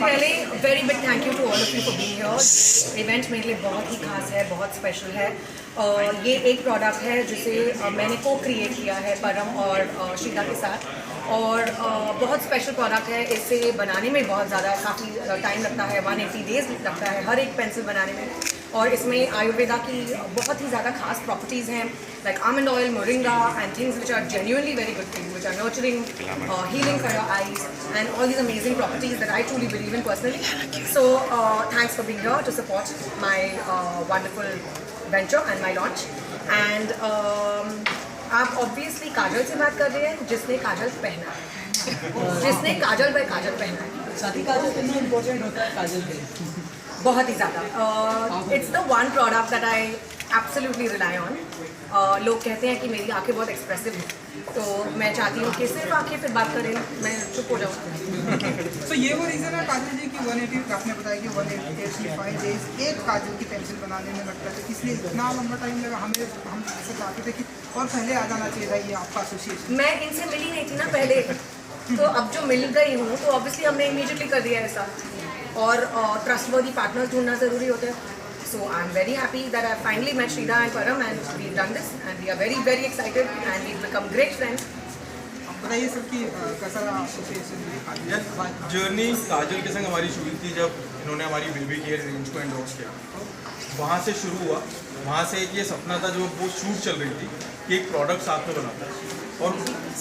पहले very big thank you to all of you for being here. Event मेरे लिए बहुत ही खास है, बहुत स्पेशल है। ये एक प्रोडक्ट है जिसे मैंने को क्रिएट किया है परम और श्रीदा के साथ, और बहुत स्पेशल प्रोडक्ट है। इसे बनाने में बहुत ज़्यादा काफ़ी टाइम लगता है, 180 डेज लगता है हर एक पेंसिल बनाने में। और इसमें आयुर्वेदा की बहुत ही ज़्यादा खास प्रॉपर्टीज़ हैं, like almond oil, moringa and things which are genuinely very good for you, which are nurturing, healing for your eyes, and all these amazing properties that I truly believe in personally. So thanks for being here to support my wonderful venture and my launch. And आप obviously काजल से बात कर रहे हैं, जिसने काजल पहना है, जिसने काजल बाय काजल पहना है। साथी काजल कितना इम्पोर्टेंट होता है काजल के लिए? बहुत ही ज़्यादा। It's the one product that I absolutely rely on. लोग कहते हैं कि मेरी आंखें बहुत एक्सप्रेसिव हैं, तो मैं चाहती हूँ कि सिर्फ आंखें फिर बात करें, मैं चुप हो जाऊँ। तो ये वो रीज़न है काजल जी कि 180, आपने बताया कि 185 डेज एक काजल की पेंसिल बनाने में लगता है, इसलिए इतना लंबा टाइम लगा। हम ऐसे चाहते थे कि और पहले आ जाना चाहिए था ये आपका एसोसिएशन। मैं इनसे मिली नहीं थी ना पहले, तो अब जो मिल गई हूँ तो ऑब्वियसली हमने इमीडिएटली कर दिया ऐसा, और ट्रस्टवर्दी पार्टनर्स ढूंढना ज़रूरी होता है। So I'm very happy that I finally met Shrida and Param, and we've done this, and we are very very excited, and we've become great friends. बताइए सर कि कैसा एसोसिएशन जर्नी काजल के संग हमारी शुरू थी जब इन्होंने हमारी बेबी केयर रेंज को एंडोर्स किया। वहाँ से शुरू हुआ, वहाँ से एक ये सपना था जो वो शूट चल रही थी कि एक प्रोडक्ट साथ में बनाता है, और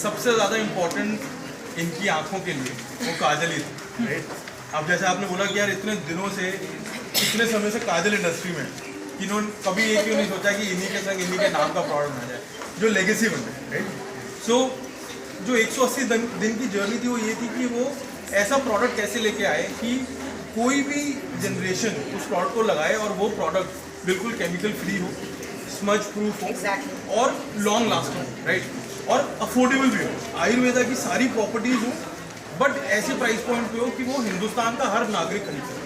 सबसे ज़्यादा इम्पोर्टेंट इनकी आँखों के लिए वो काजल ही थी, राइट। अब जैसे आपने बोला कि यार इतने दिनों से, इतने समय से काजल इंडस्ट्री में, कि इन्होंने कभी ये क्यों नहीं सोचा कि इन्हीं के संग इन्हीं के नाम का प्रोडक्ट बना जाए जो लेगेसी बन जाए, राइट। सो जो 180 दिन की जर्नी थी वो ये थी कि वो ऐसा प्रोडक्ट कैसे लेके आए कि कोई भी जनरेशन उस प्रोडक्ट को लगाए और वो प्रोडक्ट बिल्कुल केमिकल फ्री हो, स्मज प्रूफ हो, और लॉन्ग लास्टिंग हो, राइट, और अफोर्डेबल भी हो, आयुर्वेदा की सारी प्रॉपर्टीज हो, बट ऐसे प्राइस पॉइंट पे हो कि वो हिंदुस्तान का हर नागरिक खरीद सके।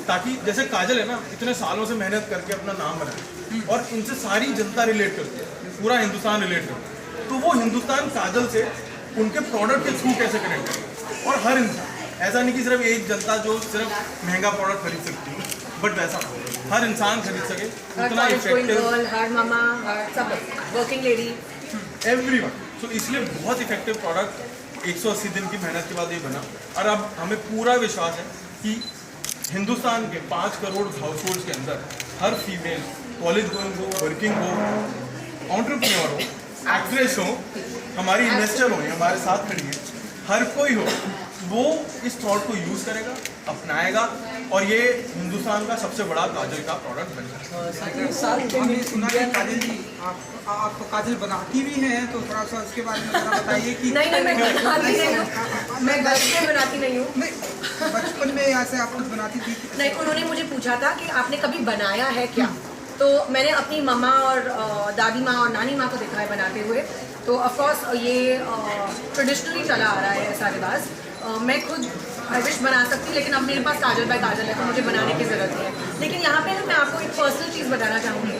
ताकि जैसे काजल है ना, इतने सालों से मेहनत करके अपना नाम बनाया, और इनसे सारी जनता रिलेट करती है, पूरा हिंदुस्तान रिलेट करता है, तो वो हिंदुस्तान काजल से उनके प्रोडक्ट के थ्रू कैसे कनेक्ट करें। और हर इंसान, ऐसा नहीं कि सिर्फ एक जनता जो सिर्फ महंगा प्रोडक्ट खरीद सकती है, बट वैसा हर इंसान खरीद सके, उतना इफेक्टिव, हर मामा, हर सब, वर्किंग लेडी, एवरीवन। सो इसलिए बहुत इफेक्टिव प्रोडक्ट 180 दिन की मेहनत के बाद ये बना, और अब हमें पूरा विश्वास है कि हिंदुस्तान के 5 करोड़ हाउस होल्ड्स के अंदर हर फीमेल, कॉलेज गोइंग हो, वर्किंग हो, एंटरप्रेन्योर हो, एक्ट्रेस हो, हमारी इन्वेस्टर हो, हमारे साथ खड़ी है, हर कोई हो, वो इस थॉट को यूज़ करेगा, अपनाएगा, और ये हिंदुस्तान का सबसे बड़ा काजल का प्रोडक्ट बनेगा। हमने सुना कि काजल जी आप काजल बनाती भी हैं, तो थोड़ा सा उसके बारे में जरा बताइए कि नहीं मैं बनाती नहीं हूँ, मैं घर में बनाती नहीं हूँ। नहीं, बचपन में ऐसे आप कुछ बनाती थी? नहीं, उन्होंने मुझे पूछा था कि आपने कभी बनाया है क्या, तो मैंने अपनी मम्मा और दादी माँ और नानी माँ को देखा है बनाते हुए, तो ऑफकोर्स ये ट्रेडिशनली चला आ रहा है ऐसा रिवाज। मैं खुद आई विश बना सकती, लेकिन अब मेरे पास काजल बाय काजल है, तो मुझे बनाने की ज़रूरत नहीं है। लेकिन यहाँ पे ना मैं आपको एक पर्सनल चीज़ बताना चाहूँगी।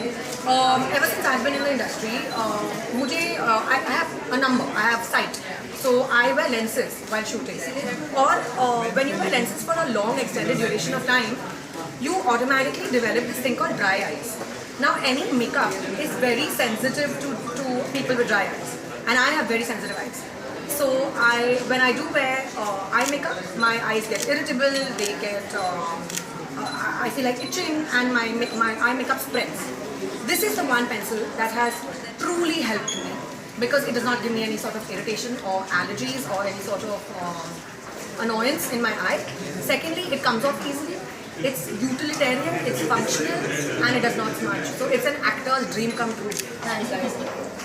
Ever since I been in the industry, मुझे I have a number, I have sight, so I wear lenses while shooting, or when you wear lenses for a long extended duration of time, you automatically develop this thing called dry eyes. Now any makeup is very sensitive to people with dry eyes, and I have very sensitive eyes. So when I do wear eye makeup, my eyes get irritable, they get I feel like itching, and my eye makeup spreads. This is the one pencil that has truly helped me, because it does not give me any sort of irritation or allergies or any sort of annoyance in my eye. Secondly, it comes off easily. It's utilitarian, it's functional, and it does not smudge. So it's an actor's dream come true. Thanks guys.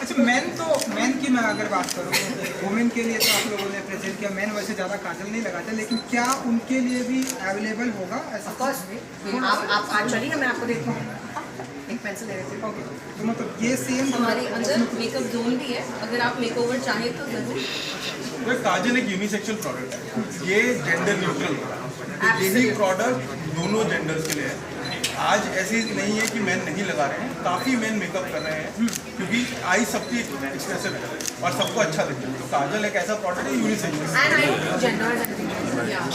अच्छा, man की मैं अगर बात करूँ, women के लिए तो आप लोगों ने प्रेजेंट किया, मैन वैसे ज़्यादा काजल नहीं लगाते, लेकिन क्या उनके लिए भी अवेलेबल होगा ऐसा? Of course, आप आज चलिए, मैं आपको देखता हूँ, एक पेंसिल दे देती हूँ। ओके, तो मतलब ये सेम हमारे अंदर मेकअप जोन भी है, अगर आप मेकओवर चाहें तो जरूर। वो काजल एक यूनिसेक्सुअल प्रोडक्ट है, ये जेंडर न्यूट्रल है, तो यही प्रोडक्ट दोनों जेंडर्स के लिए है। आज ऐसी नहीं है कि मैन नहीं लगा रहे हैं, काफ़ी मैन मेकअप कर रहे हैं क्योंकि आई सबकी एक्सप्रेसिव है और सबको अच्छा दिखता है। तो काजल एक ऐसा प्रोडक्ट है unisex. And I don't do genders and everything. Yeah.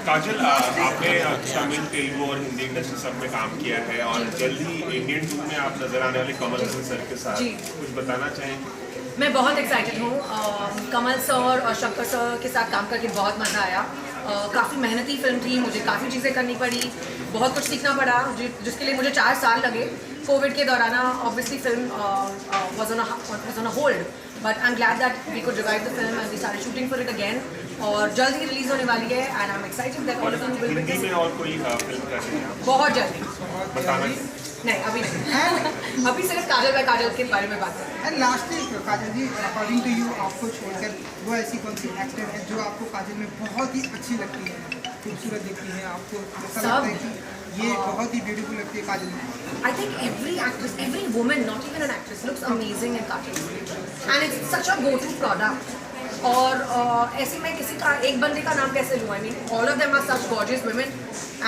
काजल, आपने तमिल, तेलुगु और हिंदी इंडस्ट्री सब में काम किया है और जल्द ही इंडियन 2 में आप नजर आने वाले कमल हसन सर के साथ जी। कुछ बताना चाहेंगे? मैं बहुत एक्साइटेड हूँ। कमल सर और शंकर सर के साथ काम करके बहुत मज़ा आया। काफ़ी मेहनती फिल्म थी, मुझे काफ़ी चीज़ें करनी पड़ी, बहुत कुछ सीखना पड़ा, जिसके लिए मुझे 4 साल लगे। कोविड के दौरान obviously film was on a hold, but I am glad that we could revive the film and we started shooting for it again और जल्द ही रिलीज होने वाली है and I am excited that all of you will Hindi witness में और कोई film कर रहे हैं आप? बहुत जल्दी। बताना नहीं, अभी नहीं। अभी सिर्फ काजल बाय काजल के बारे में बात करें। And lastly Kajal ji, according to you आपको छोड़कर वो ऐसी कौन सी एक्टर है जो आपको काजल में बहुत ही अच्छी लगती है, खूबसूरत दिखती है, आपको ऐसा लगता है कि ये बहुत ही ब्यूटीफुल लगती है काजल में? I think every actress, every woman, not even an actress, looks amazing in Kajal. And it's such a go-to product. और ऐसे मैं किसी का एक बंदे का नाम कैसे लूँ? I mean, all of them are such gorgeous women,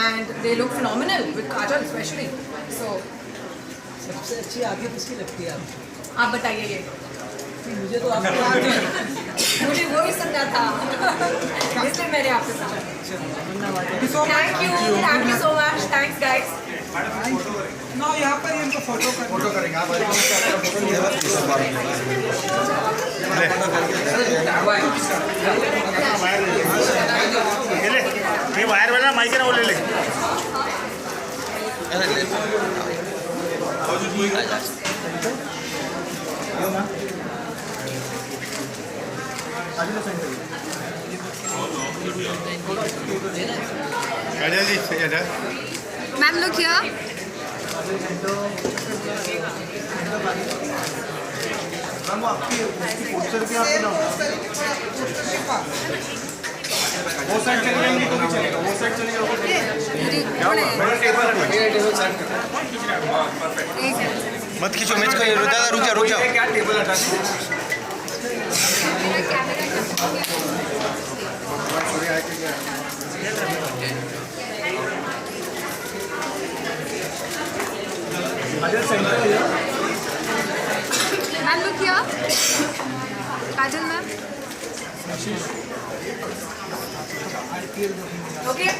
and they look phenomenal with Kajal especially. So, सबसे अच्छी आगे किसकी लगती है आपको? आप बताइए ये। मुझे तो आपको मुझे वो ही समझा था, इसलिए मैंने आपसे पूछा। Thank you so much, thanks guys. ना यहाँ पर ही इनको फोटो करेंगे आप ये वायर वाला माइक है ना, वो ले ले। काजल जी इधर। Ma'am look here. वो साइड चले जाएंगे तो भी चलेगा, वो साइड चले जाओगे मत खींचो, मैं इसको रुक जा रुक जा। क्या टेबल हटा ma'am look here. Kajal ma'am. Okay?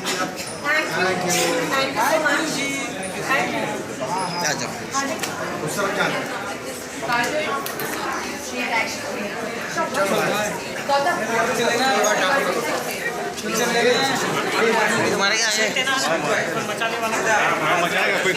Thank you so much. Thank you. Kajal, she had actually तुम्हारे क्या है? मचाएगा कोई